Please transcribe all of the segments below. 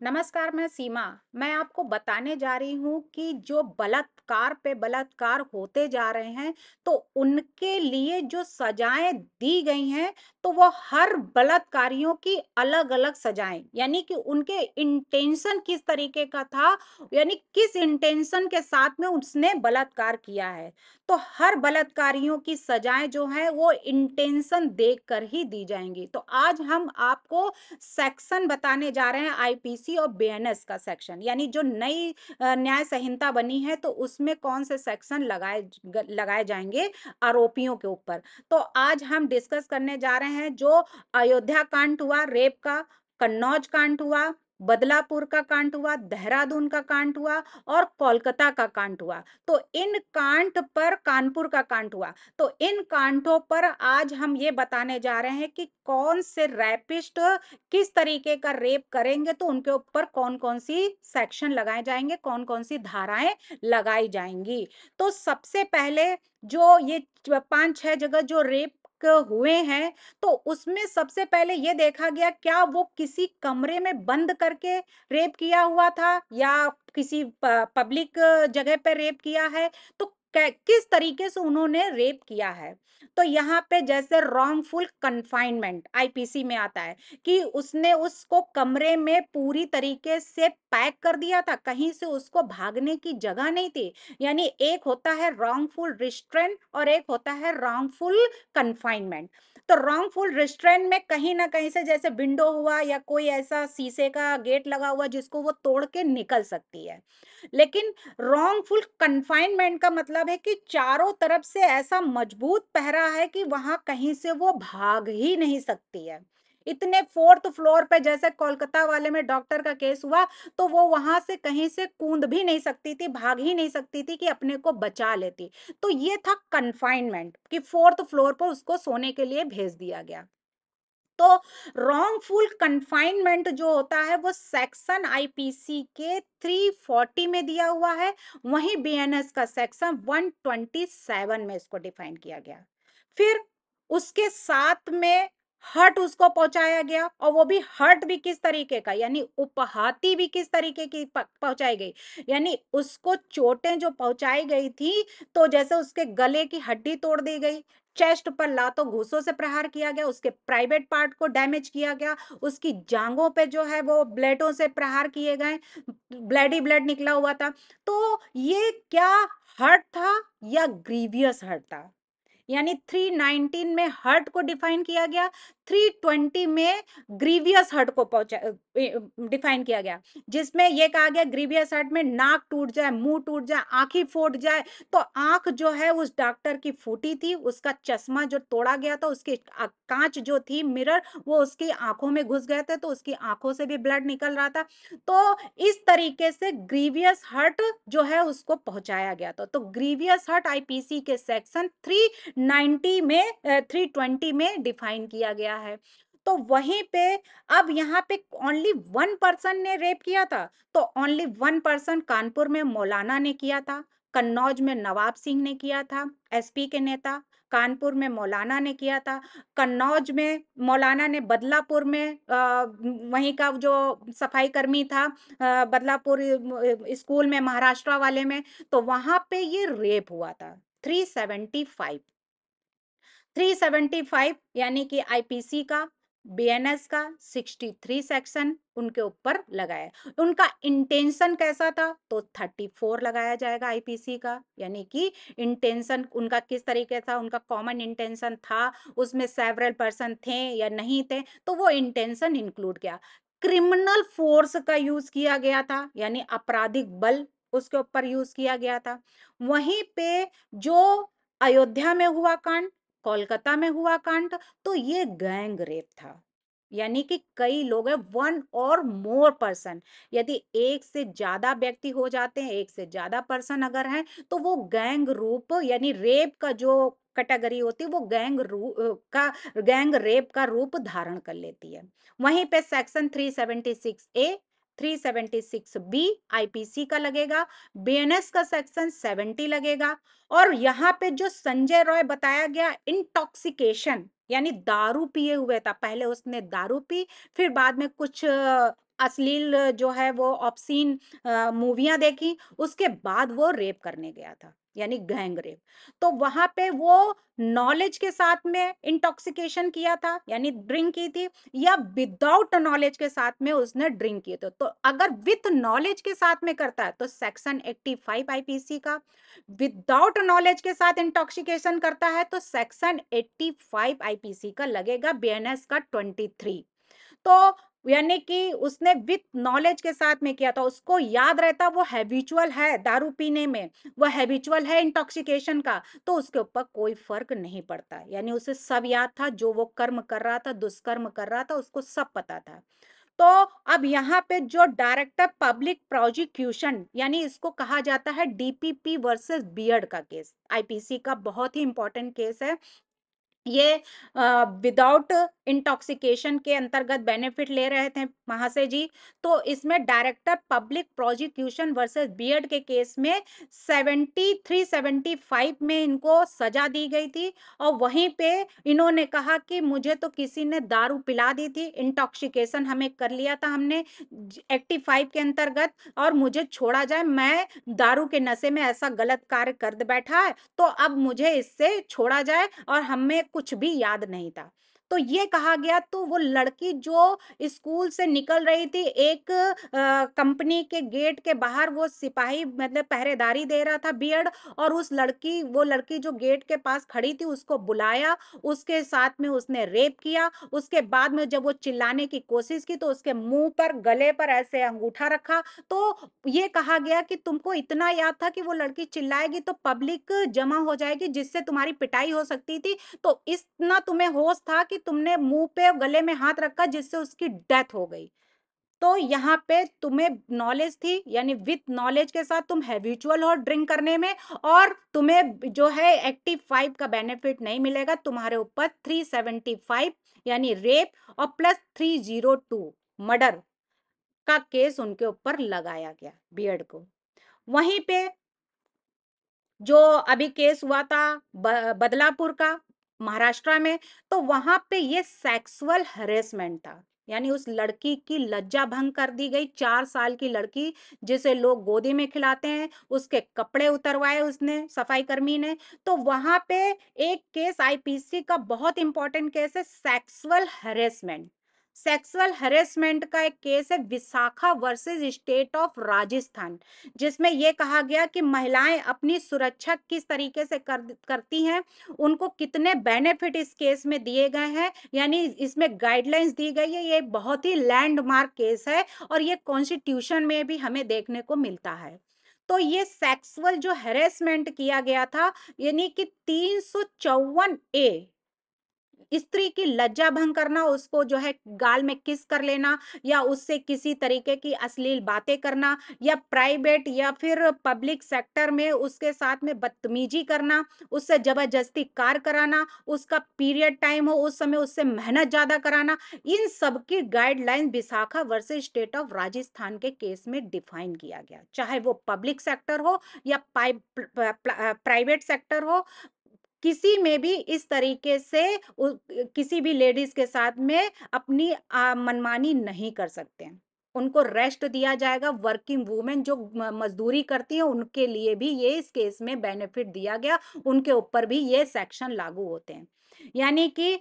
नमस्कार, मैं सीमा। मैं आपको बताने जा रही हूँ कि जो बलात्कार पे बलात्कार होते जा रहे हैं, तो उनके लिए जो सजाएँ दी गई हैं, तो वो हर बलात्कारियों की अलग-अलग सजाएँ, यानी कि उनके इंटेंशन किस तरीके का था, यानी किस इंटेंशन के साथ में उसने बलात्कार किया है। तो हर बलात्कारियों की सजाएँ जो हैं, वो इंटेंशन देखकर ही दी जाएँगी। तो आज हम आपको सेक्शन बताने जा रहे हैं आईपीसी और बीएनएस का सेक्शन, यानी जो नई न्याय संहिता बनी है तो उसमें कौन से सेक्शन लगाए जाएंगे आरोपियों के ऊपर। तो आज हम डिस्कस करने जा रहे हैं जो अयोध्या कांड हुआ रेप का, कन्नौज कांड हुआ, बदलापुर का कांड हुआ, देहरादून का कांड हुआ और कोलकाता का कांड हुआ। तो इन कांड पर कानपुर का कांड हुआ। तो इन कांडों पर आज हम ये बताने जा रहे हैं कि कौन से रैपिस्ट किस तरीके का रेप करेंगे, तो उनके ऊपर कौन-कौन सी सेक्शन लगाए जाएँगे, कौन-कौन सी धाराएँ लगाई जाएँगी। तो सबसे पहले जो ये च 5-6 जगह जो रेप हुए हैं, तो उसमें सबसे पहले ये देखा गया क्या वो किसी कमरे में बंद करके रेप किया हुआ था या किसी पब्लिक जगह पे रेप किया है, तो किस तरीके से उन्होंने रेप किया है। तो यहाँ पे जैसे रॉन्गफुल कन्फाइनमेंट आईपीसी में आता है कि उसने उसको कमरे में पूरी तरीके से पैक कर दिया था, कहीं से उसको भागने की जगह नहीं थी। यानी एक होता है रॉन्गफुल रिस्ट्रेंट और एक होता है रॉन्गफुल कन्फाइनमेंट। तो रॉन्गफुल रिस्ट्रेंट में कहीं ना कहीं से जैसे विंडो हुआ या कोई ऐसा शीशे का गेट लगा हुआ जिसको वो तोड़ के निकल सकती है। लेकिन रॉन्गफुल कन्फाइनमेंट का मतलब है कि चारों तरफ से ऐसा मजबूत पहरा है कि वहां कहीं से वो भाग ही नहीं सकती है। इतने फोर्थ फ्लोर पे जैसे कोलकाता वाले में डॉक्टर का केस हुआ, तो वो वहां से कहीं से कूद भी नहीं सकती थी, भाग ही नहीं सकती थी कि अपने को बचा लेती। तो ये था कन्फाइनमेंट कि फोर्थ फ्लोर पर उसको सोने के लिए भेज दिया गया। तो रॉन्गफुल कन्फाइनमेंट जो होता है वो सेक्शन आईपीसी के 340 में दिया हुआ है। वहीं बीएनएस का सेक्शन 127 में इसको डिफाइन किया गया। फिर उसके साथ में हर्ट उसको पहुंचाया गया, और वो भी हर्ट भी किस तरीके का, यानी उपहाती भी किस तरीके की पहुंचाई गई। यानी उसको चोटें जो पहुंचाई गई थी, तो जैसे उसके गले की हड्डी तोड़ दी गई, चेस्ट पर लातों घूसों से प्रहार किया गया, उसके प्राइवेट पार्ट को डैमेज किया गया, उसकी जांघों पे जो है वो ब्लेडों से प्रहार किए गए, ब्लड ही ब्लड निकला हुआ था। तो ये क्या हर्ट था या ग्रीवियस हर्ट था? यानी 319 में हर्ट को डिफाइन किया गया, 320 में ग्रीवियस हर्ट को डिफाइन किया गया, जिसमें यह कहा गया ग्रीवियस हर्ट में नाक टूट जाए, मुंह टूट जाए, आंखें फूट जाए। तो आंख जो है उस डॉक्टर की फूटी थी, उसका चश्मा जो तोड़ा गया था, उसकी कांच जो थी मिरर, वो उसकी आंखों में घुस गए थे, तो उसकी आंखों से भी ब्लड निकल रहा था। तो इस तरीके से ग्रीवियस हर्ट जो है उसको पहुंचाया गया था। तो ग्रीवियस हर्ट आईपीसी के सेक्शन 390 में 320 में डिफाइन किया गया है। तो वहीं पे अब यहाँ पे ओनली वन पर्सन ने रेप किया था, तो ओनली वन पर्सन कानपुर में मौलाना ने किया था, कन्नौज में नवाब सिंह ने किया था, एसपी के नेता। कानपुर में मौलाना ने किया था, कन्नौज में मौलाना ने, बदलापुर में वहीं का जो सफाई कर्मी था, बदलापुर स्कूल में महाराष्ट्र वाले में, तो वहां पे ये रेप हुआ था। 375 375 यानी कि आईपीसी का, बीएनएस का 63 सेक्शन उनके ऊपर लगाया। उनका इंटेंशन कैसा था, तो 34 लगाया जाएगा आईपीसी का, यानी कि इंटेंशन उनका किस तरीके था, उनका कॉमन इंटेंशन था, उसमें सेवरल पर्सन थे या नहीं थे, तो वो इंटेंशन इंक्लूड किया। क्रिमिनल फोर्स का यूज किया गया था, यानी आपराधिक बल उसके ऊपर यूज किया गया था। वहीं पे जो अयोध्या में हुआ कांड, कोलकाता में हुआ कांड, तो ये गैंग रेप था। यानी कि कई लोग हैं, वन और मोर पर्सन, यदि एक से ज्यादा व्यक्ति हो जाते हैं, एक से ज्यादा पर्सन अगर हैं, तो वो गैंग रूप यानी रेप का जो कैटेगरी होती है वो गैंग रेप का रूप धारण कर लेती है। वहीं पे सेक्शन 376A 376B आईपीसी का लगेगा, बीएनएस का सेक्शन 70 लगेगा। और यहाँ पे जो संजय रॉय बताया गया इंटॉक्सिकेशन, यानी दारू पिए हुए था, पहले उसने दारू पी, फिर बाद में कुछ अश्लील जो है वो ऑब्सीन मूवियाँ देखी, उसके बाद वो रेप करने गया था, यानी गैंग रेप। तो वहाँ पे वो नॉलेज के साथ में इंटॉक्सिकेशन किया था, यानी ड्रिंक की थी, या विदाउट नॉलेज के साथ में उसने ड्रिंक किए थे। तो अगर विथ नॉलेज के साथ में करता है तो सेक्शन 85 आईपीसी का, विदाउट नॉलेज के साथ इंटॉक्सिकेशन करता है तो सेक्शन 85 आईपीसी का लगेगा, बीएनएस का 23। तो यानी कि उसने विथ नॉलेज के साथ में किया था, उसको याद रहता वो हैबिचुअल है दारू पीने में, वो हैबिचुअल है इंटॉक्सिकेशन का, तो उसके ऊपर कोई फर्क नहीं पड़ता, यानी उसे सब याद था, जो वो कर्म कर रहा था, दुष्कर्म कर रहा था, उसको सब पता था। तो अब यहाँ पे जो डायरेक्टर पब्लिक प्रोसिक्यूशन, यानी इसको कहा जाता है डीपीपी वर्सेस बियर्ड का केस, आईपीसी का बहुत ही इंपॉर्टेंट केस है ये। विदाउट इंटॉक्सिकेशन के अंतर्गत बेनिफिट ले रहे थे महाशय जी, तो इसमें director public prosecution versus beard के केस में 73-75 में इनको सजा दी गई थी, और वहीं पे इन्होंने कहा कि मुझे तो किसी ने दारू पिला दी थी, इंटॉक्सिकेशन हमें कर लिया था हमने 85 के अंतर्गत, और मुझे छोड़ा जाए, मैं दारू के नशे में ऐसा गलत कार्य कर बैठा है, तो अब मुझे इससे छोड़ा जाए, और हमें कुछ भी याद नहीं था। तो ये कहा गया। तो वो लड़की जो स्कूल से निकल रही थी, एक कंपनी के गेट के बाहर वो सिपाही मतलब पहरेदारी दे रहा था बियर्ड, और वो लड़की जो गेट के पास खड़ी थी उसको बुलाया, उसके साथ में उसने रेप किया। उसके बाद में जब वो चिल्लाने की कोशिश की तो उसके मुंह पर गले पर ऐसे अंगूठा रखा। तो ये कहा गया कि तुमको इतना याद था कि वो लड़की चिल्लाएगी तो पब्लिक जमा हो जाएगी जिससे तुम्हारी पिटाई हो सकती थी, तो इतना तुम्हें होश था कि तुमने मुंह पे गले में हाथ रखा जिससे उसकी डेथ हो गई। तो यहाँ पे तुम्हें नॉलेज थी, यानी विथ नॉलेज के साथ तुम हैबिचुअल हो ड्रिंक करने में, और तुम्हें जो है एक्टिव 5 का बेनिफिट नहीं मिलेगा, तुम्हारे ऊपर 375 यानी रेप और प्लस 302 मर्डर का केस उनके ऊपर लगाया गया बियर्ड को। वहीं पे जो अभी केस हुआ था बदलापुर का, महाराष्ट्र में, तो वहां पे ये सेक्सुअल हरेसमेंट था, यानी उस लड़की की लज्जा भंग कर दी गई। 4 साल की लड़की जिसे लोग गोदी में खिलाते हैं, उसके कपड़े उतरवाए उसने, सफाई कर्मी ने। तो वहां पे एक केस आईपीसी का बहुत इंपॉर्टेंट केस है, सेक्सुअल हरेसमेंट। सेक्सुअल हरेसमेंट का एक केस है Vishakha versus state of Rajasthan, जिसमें यह कहा गया कि महिलाएं अपनी सुरक्षा किस तरीके से करती हैं, उनको कितने बेनिफिट इस केस में दिए गए हैं, यानी इसमें गाइडलाइंस दी गई है। ये बहुत ही लैंडमार्क केस है, और ये कॉन्स्टिट्यूशन में भी हमें देखने को मिलता है। तो ये सेक्सुअल जो हेरेसमेंट किया गया था, यानी कि 354 ए, स्त्री की लज्जा भंग करना, उसको जो है गाल में किस कर लेना, या उससे किसी तरीके की अश्लील बातें करना, या प्राइवेट या फिर पब्लिक सेक्टर में उसके साथ में बदतमीजी करना, उससे जबरदस्ती कार्य कराना, उसका पीरियड टाइम हो उस समय उससे मेहनत ज्यादा कराना, इन सब की guideline Vishakha versus state of Rajasthan के केस में डिफाइन किया गया, चाहे वो पब्लिक सेक्टर हो या प्राइवेट सेक्टर हो, किसी में भी इस तरीके से किसी भी लेडीज के साथ में अपनी मनमानी नहीं कर सकते हैं। उनको रेस्ट दिया जाएगा। वर्किंग वुमेन जो मजदूरी करती है उनके लिए भी ये इस केस में बेनिफिट दिया गया, उनके ऊपर भी ये सेक्शन लागू होते हैं। यानी कि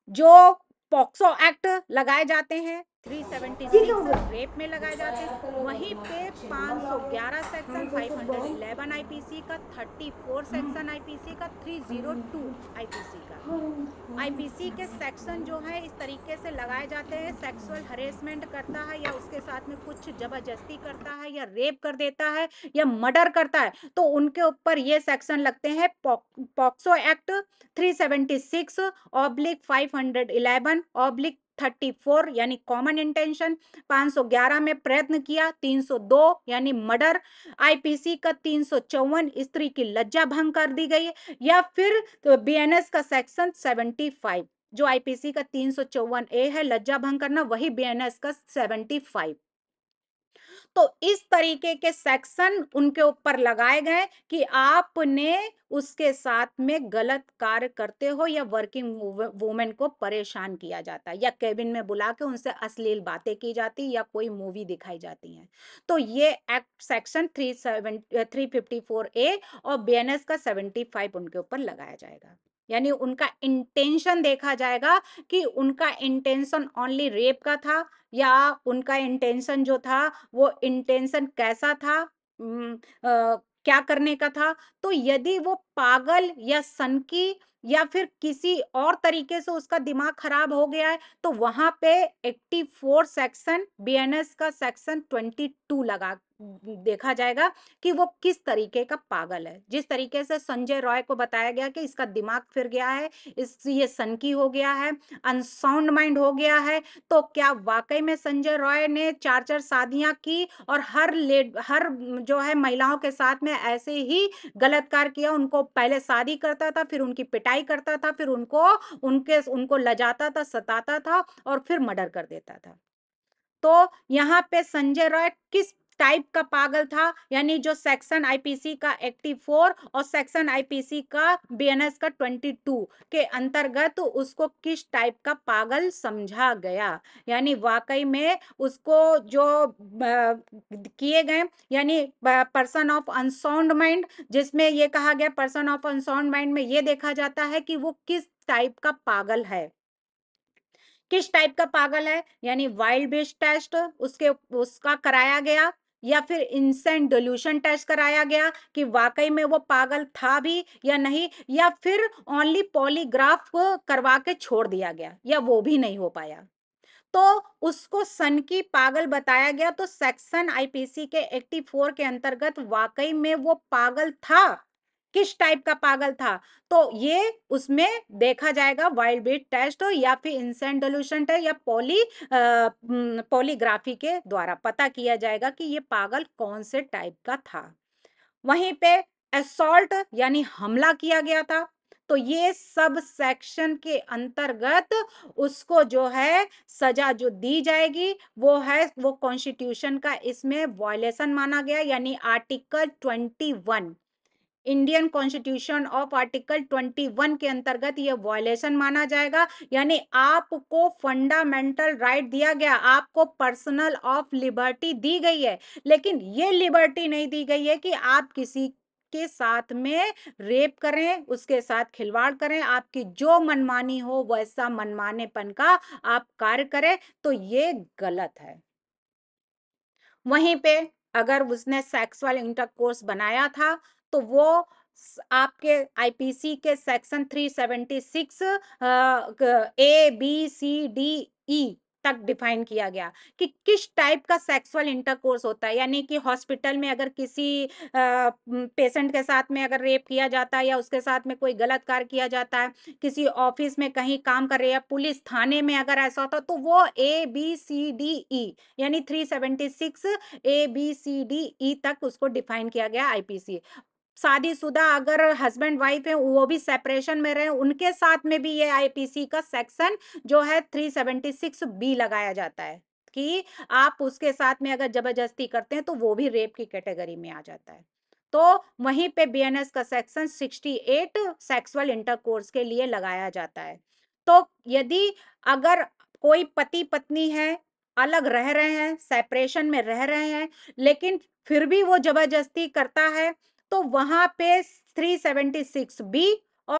जो पॉक्सो एक्ट लगाए जाते हैं, ये क्या 376 हो गया? रेप में लगाए जाते हैं, वहीं पे 511 सेक्शन, 511 आईपीसी का, 34 सेक्शन आईपीसी का, 302 आईपीसी का, आईपीसी के सेक्शन जो है इस तरीके से लगाए जाते हैं। सेक्सुअल हरेसमेंट करता है या उसके साथ में कुछ जबरदस्ती करता है या रेप कर देता है या मर्डर करता है, तो उनके ऊपर ये सेक्शन लगते हैं। पॉक्सो एक्ट 376/511/34 यानी कॉमन इंटेंशन, 511 में प्रयत्न किया, 302 यानी मर्डर, आईपीसी का 354 स्त्री की लज्जा भंग कर दी गई, या फिर तो बीएनएस का सेक्शन 75, जो आईपीसी का 354 ए है लज्जा भंग करना, वही बीएनएस का 75। तो इस तरीके के सेक्शन उनके ऊपर लगाए गए कि आपने उसके साथ में गलत कार्य करते हो या वर्किंग वुमेन को परेशान किया जाता है या केबिन में बुला के उनसे अश्लील बातें की जाती या कोई मूवी दिखाई जाती है। तो ये एक्ट सेक्शन 354A और बीएनएस का 75 उनके ऊपर लगाया जाएगा। यानी उनका इंटेंशन देखा जाएगा कि उनका इंटेंशन ओनली रेप का था या उनका इंटेंशन जो था वो इंटेंशन कैसा था, क्या करने का था। तो यदि वो पागल या सनकी या फिर किसी और तरीके से उसका दिमाग खराब हो गया है तो वहां पे 84 सेक्शन बीएनएस का सेक्शन 22 लगा देखा जाएगा कि वो किस तरीके का पागल है। जिस तरीके से संजय रॉय को बताया गया कि इसका दिमाग फिर गया है, इस ये सनकी हो गया है, अनसाउंड माइंड हो गया है। तो क्या वाकई में संजय रॉय ने 4-4 शादियां की और हर जो है महिलाओं के साथ में ऐसे ही गलत कार्य किया? उनको पहले शादी करता था, फिर उनकी पिटाई करता था, फिर उनको लजाता था, सताता था और फिर मर्डर कर देता था। तो यहाँ पे संजय रॉय किस टाइप का पागल था? यानी जो सेक्शन आईपीसी का 84 और सेक्शन आईपीसी का बीएनएस का 22 के अंतर्गत उसको किस टाइप का पागल समझा गया? यानी वाकई में उसको जो किए गए, यानी पर्सन ऑफ अनसाउंड माइंड, जिसमें ये कहा गया पर्सन ऑफ अनसाउंड माइंड में ये देखा जाता है कि वो किस टाइप का पागल है। किस टाइप का पागल है? यानी वाइल्ड बीस्ट टेस्ट उसका कराया गया या फिर इंसेंट डिल्यूशन टेस्ट कराया गया कि वाकई में वो पागल था भी या नहीं, या फिर ओनली पॉलीग्राफ करवा के छोड़ दिया गया या वो भी नहीं हो पाया। तो उसको सन की पागल बताया गया। तो सेक्शन आईपीसी के 84 के अंतर्गत वाकई में वो पागल था, किस टाइप का पागल था? तो ये उसमें देखा जाएगा वाइल्ड बीट टेस्ट या फिर इंसेंट डिल्यूशन टेस्ट या पॉलीग्राफी के द्वारा पता किया जाएगा कि ये पागल कौन से टाइप का था। वहीं पे असॉल्ट यानी हमला किया गया था। तो ये सब सेक्शन के अंतर्गत उसको जो है सजा जो दी जाएगी वो है, वो कॉन्स्टिट्यूशन का इसमें वायलेशन माना गया। यानी article 21 Indian constitution of article 21 के अंतर्गत ये वायलेशन माना जाएगा। यानी आपको फंडामेंटल राइट दिया गया, आपको पर्सनल ऑफ लिबर्टी दी गई है, लेकिन ये लिबर्टी नहीं दी गई है कि आप किसी के साथ में रेप करें, उसके साथ खिलवाड़ करें, आपकी जो मनमानी हो वैसा मनमानेपन का आप कार्य करें। तो ये गलत है। वहीं पे अगर उसने सेक्सुअल इंटरकोर्स बनाया था तो वो आपके आईपीसी के section 376 A B C D E तक डिफाइन किया गया कि किस टाइप का सेक्सुअल इंटरकोर्स होता है। यानी कि हॉस्पिटल में अगर किसी पेशेंट के साथ में अगर रेप किया जाता है या उसके साथ में कोई गलत कार्य किया जाता है, किसी ऑफिस में कहीं काम कर रहे हैं, पुलिस थाने में अगर ऐसा होता तो वो ABCDE यानी 376 ABCDE तक उसको डिफाइन किया गया आईपीसी। शादीशुदा अगर हस्बैंड वाइफ है वो भी सेपरेशन में रहे, उनके साथ में भी ये आईपीसी का सेक्शन जो है 376 बी लगाया जाता है कि आप उसके साथ में अगर जबरदस्ती करते हैं तो वो भी रेप की कैटेगरी में आ जाता है। तो वहीं पे बीएनएस का सेक्शन 68 सेक्सुअल इंटरकोर्स के लिए लगाया जाता है। तो यदि अगर कोई पति पत्नी है, अलग रह रहे हैं, सेपरेशन में रह रहे हैं, लेकिन फिर भी वो जबरदस्ती करता है तो वहां पे 376 बी